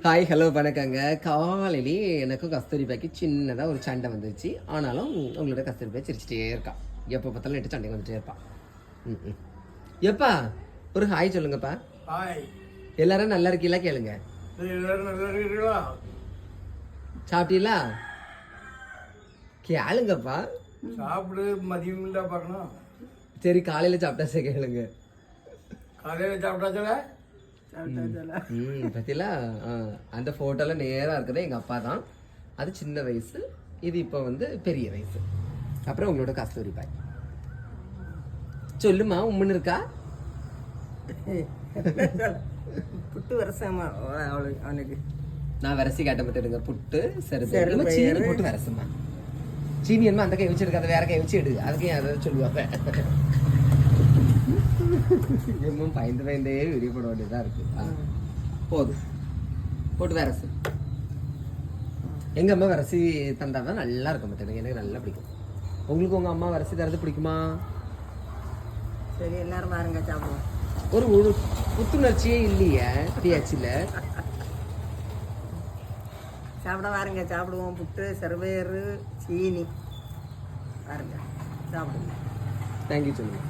Hi hello வணக்கங்க. காலையிலே எனக்கும் கஸ்தூரி பாய்க்கு சின்னதாக ஒரு சண்டை வந்துச்சு. ஆனாலும் உங்களோட கஸ்தூரி பாய் சிரிச்சிட்டே இருக்கான். எப்போ பார்த்தாலும் நெட்டு சண்டை வந்துட்டே இருப்பான். எப்பா ஒரு ஹாய் சொல்லுங்கப்பா. ஹாய். எல்லாரும் நல்லா இருக்கீங்களா கேளுங்க. எல்லாரும் நல்லா இருக்கீங்களா? சாப்பிட்டீங்களா கேளுங்கப்பா. சாப்பிடு மதியம் தான் பார்க்கணும். சரி காலையில் சாப்பிட்டா கேளுங்க. காலையில் சாப்பிட்டாச்சல பத்தியில அந்த போட்டோல நேரா இருக்கிறது எங்க அப்பா தான். அது சின்ன வயசு, இது இப்போ வந்து பெரிய வயசு. அப்புறம் உங்களோட கஸ்தூரி பாய் சொல்லுமா உம்முன்னு இருக்கா. புட்டு வரசமா அவனுக்கு நான் வரசி காட்ட பத்துடுங்க. புட்டு சரி சீனி போட்டு வரசுமா. சீனி என்ன அந்த கை வச்சிருக்காத வேற கை வச்சு எடு. அதுக்கு அதை சொல்லுவாங்க. இன்னும் பயந்தே வீடியோ போட வேண்டியதா இருக்கு. போதும் போட்டு வரசு. எங்க அம்மா வரசி தந்தாதான் நல்லா இருக்கும். பார்த்துங்க எனக்கு நல்லா பிடிக்கும். உங்களுக்கு உங்க அம்மா வரசி தரது பிடிக்குமா? சரி எல்லாரும் பாருங்க சாப்பிடுவோம். ஒரு புத்துணர்ச்சியே இல்லையே பேச்சில். சாப்பிட பாருங்க சாப்பிடுவோம். புட்டு சர்வேரு சீனி பாருங்க சாப்பிடுங்க. தேங்க்யூ சொல்லுங்க.